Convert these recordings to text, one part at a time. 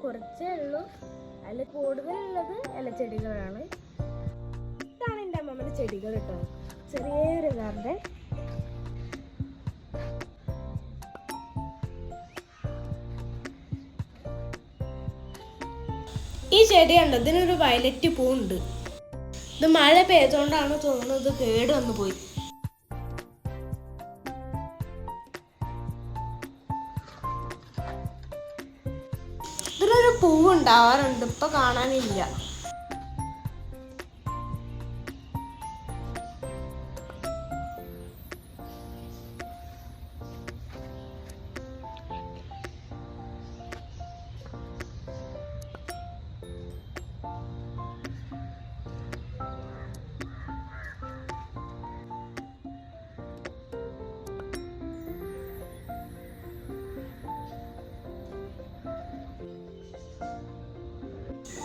കുറച്ചേ ഉള്ളൂ. അതിൽ കൂടുതലുള്ളത് ഇലച്ചെടികളാണ്. ഇതാണ് എൻ്റെ അമ്മമ്മയുടെ ചെടികൾ കേട്ടോ. ചെറിയൊരു ഗാർഡൻ. ഈ ചെടി കണ്ടോ, ഇതിനൊരു വയലറ്റ് പൂവുണ്ട്. ഇത് മഴ പെയ്തുകൊണ്ടാണ് തോന്നുന്നത് കേട് വന്നു പോയി. ഇതിലൊരു പൂവ് ഉണ്ടാവാറുണ്ട്, ഇപ്പൊ കാണാനില്ല.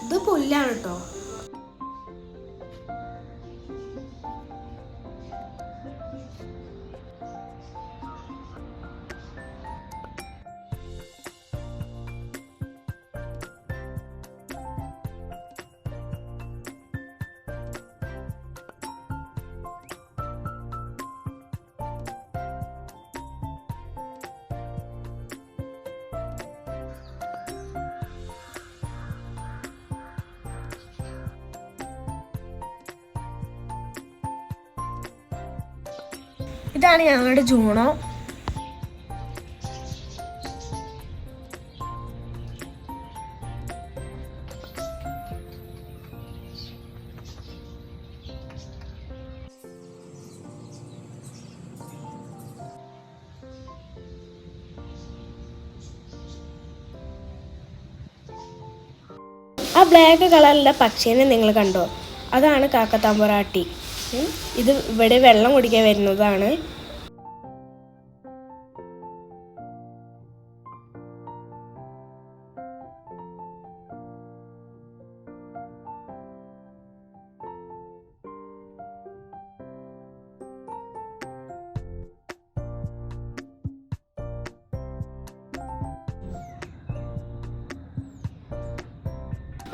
ഇത് പുല്ലാണ് കേട്ടോ. ഇതാണ് ഞങ്ങളുടെ ജൂണോ. ആ ബ്ലാക്ക് കളറിലെ പക്ഷീനെ നിങ്ങൾ കണ്ടോ? അതാണ് കാക്കത്താമ്പൊറാട്ടി. ഇത് ഇവിടെ വെള്ളം കുടിക്കാൻ വരുന്നതാണ്.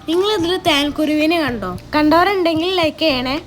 നിങ്ങൾ ഇതിൽ തേൻകുരുവിനെ കണ്ടോ? കണ്ടവരുണ്ടെങ്കിൽ ലൈക്ക് ചെയ്യണേ.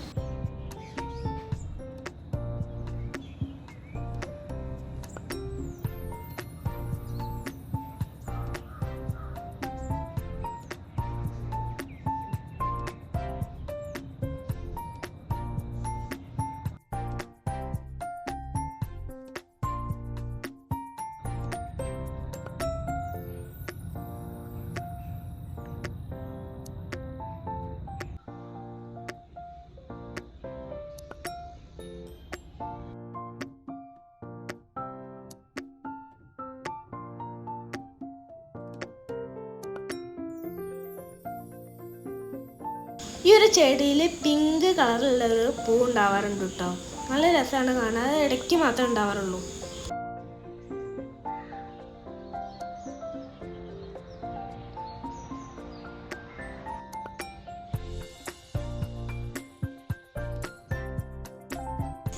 ഈ ഒരു ചെടിയിൽ പിങ്ക് കളറിലുള്ളൊരു പൂ ഉണ്ടാവാറുണ്ട് കേട്ടോ. നല്ല രസമാണ് കാണാൻ. അത് ഇടയ്ക്ക് മാത്രമേ ഉണ്ടാവാറുള്ളൂ.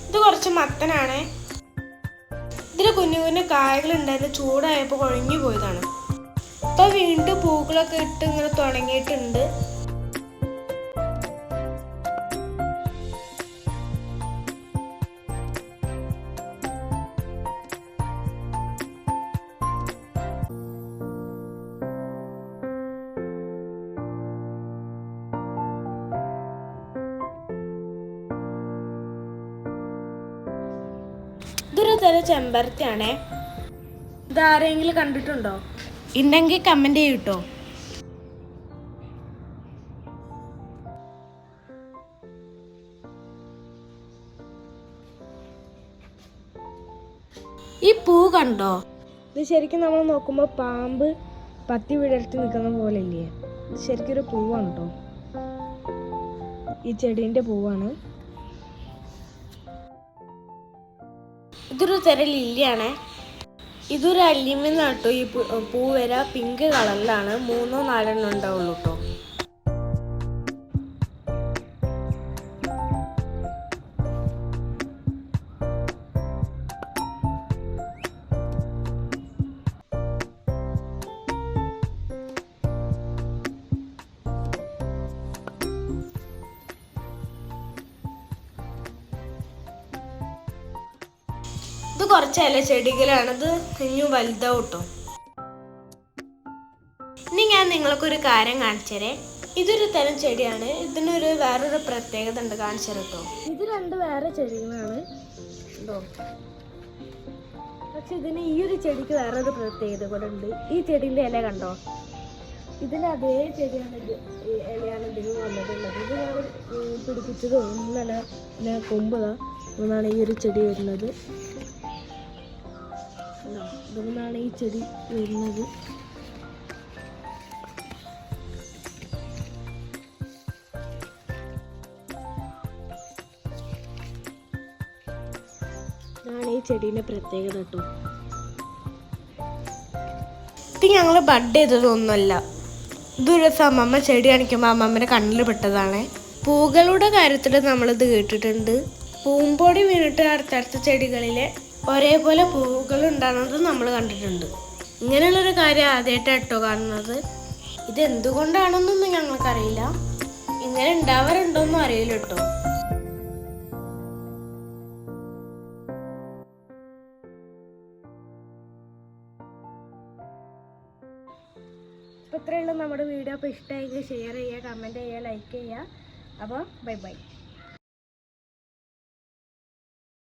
ഇത് കുറച്ച് മത്തനാണ്. ഇതിൽ കുഞ്ഞു കുഞ്ഞു കായകളുണ്ടായിരുന്നു. ചൂടായപ്പോൾ കുഴഞ്ഞു പോയതാണ്. ഇപ്പൊ വീണ്ടും പൂക്കളൊക്കെ ഇട്ട് ഇങ്ങനെ തുടങ്ങിയിട്ടുണ്ട്. ഇതൊരു തരം ചെമ്പരത്തിയാണേ. ഇതാരെങ്കിലും കണ്ടിട്ടുണ്ടോ? ഉണ്ടെങ്കിൽ കമന്റ് ചെയ്യൂട്ടോ. ഈ പൂ കണ്ടോ? ഇത് ശരിക്കും നമ്മൾ നോക്കുമ്പോൾ പാമ്പ് പത്തി വിടർത്തി നിൽക്കുന്ന പോലെ ഇല്ലേ? ഇത് ശരിക്കും ഒരു പൂവാണ് കേട്ടോ. ഈ ചെടീൻ്റെ പൂവാണ്. ഇതൊരു തരം ലില്ലിയാണേ. ഇതൊരു അല്ലിമെന്നാട്ടോ ഈ പൂ വരാ. പിങ്ക് കളറിലാണ്. 3-4 ഉണ്ടാവുള്ളൂ കേട്ടോ. ഇത് കുറച്ച് ഇല ചെടികളാണ്. ഇത് ഇനിയും വലുതാവും കേട്ടോ. ഇനി ഞാൻ നിങ്ങൾക്കൊരു കാര്യം കാണിച്ചേരേ. ഇതൊരു തരം ചെടിയാണ്. ഇതിനൊരു വേറൊരു പ്രത്യേകത ഉണ്ട്, കാണിച്ചു കേട്ടോ. ഇത് രണ്ട് വേറെ ചെടികളാണ് ഉണ്ടോ. പക്ഷെ ഇതിന് ഈ ഒരു ചെടിക്ക് വേറൊരു പ്രത്യേകത കൂടെ ഉണ്ട്. ഈ ചെടീൻ്റെ ഇല കണ്ടോ, ഇതിന് അതേ ചെടിയാണ് ഇലയാണ് ഇതിന് വന്നിട്ടുള്ളത്. ഇത് ഞാൻ പിടിപ്പിച്ചത് ഒന്നല്ല കൊമ്പതാ ഒന്നാണ് ഈ ഒരു ചെടി വരുന്നത്. ഇതൊന്നാണ് ഈ ചെടി വരുന്നത്. ഇതാണ് ഈ ചെടീൻ്റെ പ്രത്യേകത കേട്ടോ. ഇത് ഞങ്ങൾ ബഡ് ചെയ്തതൊന്നുമല്ല. ഇതൊരു ദിവസം അമ്മമ്മ ചെടി കാണിക്കുമ്പോൾ അമ്മമ്മയുടെ കണ്ണിൽ പെട്ടതാണ്. പൂക്കളുടെ കാര്യത്തിൽ നമ്മളിത് കേട്ടിട്ടുണ്ട്. പൂമ്പൊടി വീണിട്ട് അടുത്തടുത്ത ചെടികളിലെ ഒരേപോലെ പൂക്കൾ ഉണ്ടാകുന്നത് നമ്മൾ കണ്ടിട്ടുണ്ട്. ഇങ്ങനെയുള്ളൊരു കാര്യം ആദ്യമായിട്ടാണ് കേട്ടോ കാണുന്നത്. ഇത് എന്തുകൊണ്ടാണെന്നൊന്നും ഞങ്ങൾക്കറിയില്ല. ഇങ്ങനെ ഉണ്ടാവാറുണ്ടോന്നും അറിയില്ല കേട്ടോ. അപ്പോൾ ഇത്രയുള്ള നമ്മുടെ വീഡിയോ. അപ്പോൾ ഇഷ്ടമായെങ്കിൽ ഷെയർ ചെയ്യുക, കമൻറ്റ് ചെയ്യുക, ലൈക്ക് ചെയ്യുക. അപ്പോൾ ബൈ ബൈ.